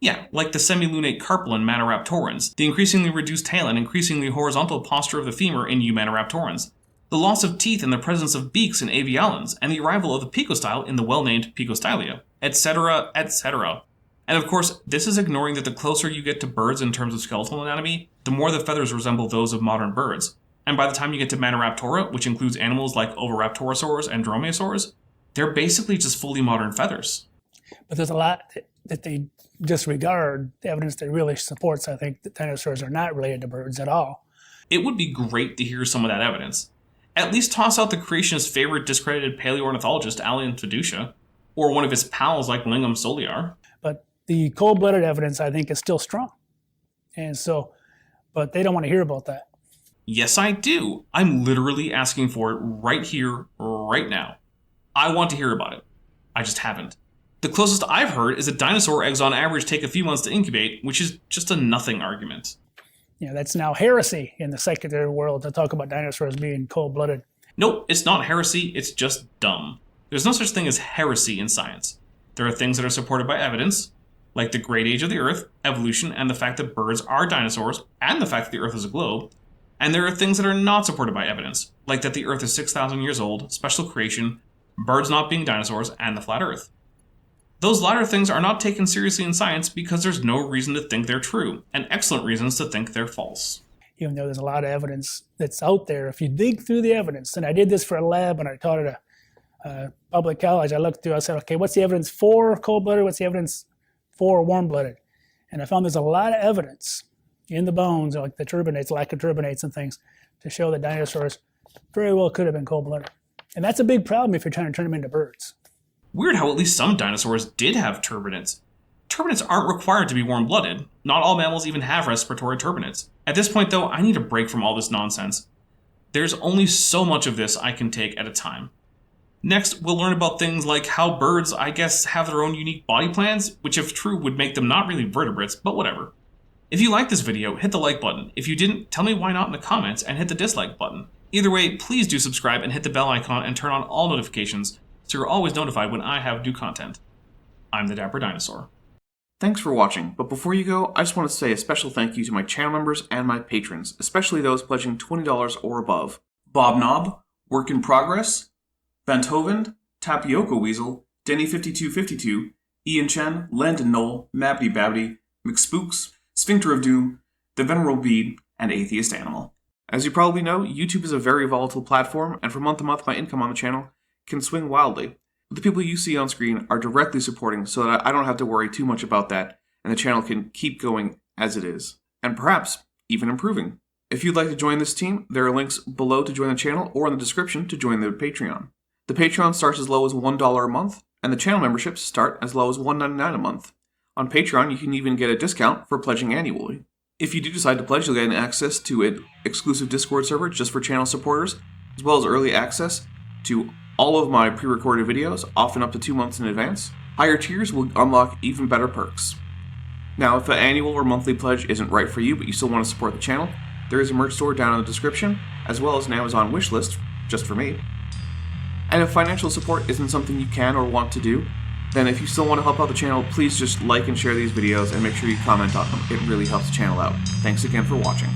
Yeah, like the semilunate carpal in Maniraptorans, the increasingly reduced tail and increasingly horizontal posture of the femur in Eumaniraptorans, the loss of teeth and the presence of beaks in avialans, and the arrival of the picostyle in the well-named Picostylia, etc., etc. And of course, this is ignoring that the closer you get to birds in terms of skeletal anatomy, the more the feathers resemble those of modern birds. And by the time you get to Maniraptora, which includes animals like Oviraptorosaurs and Dromaeosaurs, they're basically just fully modern feathers. But there's a lot that they disregard, the evidence that really supports, I think, that dinosaurs are not related to birds at all. It would be great to hear some of that evidence. At least toss out the creationist's favorite discredited paleoornithologist, Allian Fiducia, or one of his pals like Lingam Soliar. But the cold-blooded evidence, I think, is still strong. And so, but they don't want to hear about that. Yes, I do. I'm literally asking for it right here, right now. I want to hear about it. I just haven't. The closest I've heard is that dinosaur eggs on average take a few months to incubate, which is just a nothing argument. That's now heresy in the secular world to talk about dinosaurs being cold-blooded. Nope, it's not heresy, it's just dumb. There's no such thing as heresy in science. There are things that are supported by evidence, like the great age of the Earth, evolution, and the fact that birds are dinosaurs, and the fact that the Earth is a globe. And there are things that are not supported by evidence, like that the Earth is 6,000 years old, special creation, birds not being dinosaurs, and the flat Earth. Those latter things are not taken seriously in science because there's no reason to think they're true, and excellent reasons to think they're false. Even though there's a lot of evidence that's out there, if you dig through the evidence, and I did this for a lab when I taught at a public college, I looked through, I said, okay, what's the evidence for cold-blooded? What's the evidence for warm-blooded? And I found there's a lot of evidence in the bones, like the turbinates, lack of turbinates and things, to show that dinosaurs very well could have been cold-blooded. And that's a big problem if you're trying to turn them into birds. Weird how at least some dinosaurs did have turbinates. Turbinates aren't required to be warm-blooded. Not all mammals even have respiratory turbinates. At this point, though, I need a break from all this nonsense. There's only so much of this I can take at a time. Next, we'll learn about things like how birds, I guess, have their own unique body plans, which if true would make them not really vertebrates, but whatever. If you liked this video, hit the like button. If you didn't, tell me why not in the comments and hit the dislike button. Either way, please do subscribe and hit the bell icon and turn on all notifications so you're always notified when I have new content. I'm the Dapper Dinosaur. Thanks for watching, but before you go, I just want to say a special thank you to my channel members and my patrons, especially those pledging $20 or above. Bob Knob, Work in Progress, Vanthoven, Tapioca Weasel, Denny5252, Ian Chen, Landon Knoll, Mabdy Babdy, McSpooks, Sphincter of Doom, The Venerable Bede, and Atheist Animal. As you probably know, YouTube is a very volatile platform, and from month to month my income on the channel can swing wildly. But the people you see on screen are directly supporting so that I don't have to worry too much about that, and the channel can keep going as it is, and perhaps even improving. If you'd like to join this team, there are links below to join the channel or in the description to join the Patreon. The Patreon starts as low as $1 a month, and the channel memberships start as low as $1.99 a month. On Patreon, you can even get a discount for pledging annually. If you do decide to pledge, you'll get access to an exclusive Discord server just for channel supporters, as well as early access to all of my pre-recorded videos, often up to 2 months in advance. Higher tiers will unlock even better perks. Now, if the annual or monthly pledge isn't right for you, but you still want to support the channel, there is a merch store down in the description, as well as an Amazon wishlist, just for me. And if financial support isn't something you can or want to do, then if you still want to help out the channel, please just like and share these videos and make sure you comment on them. It really helps the channel out. Thanks again for watching.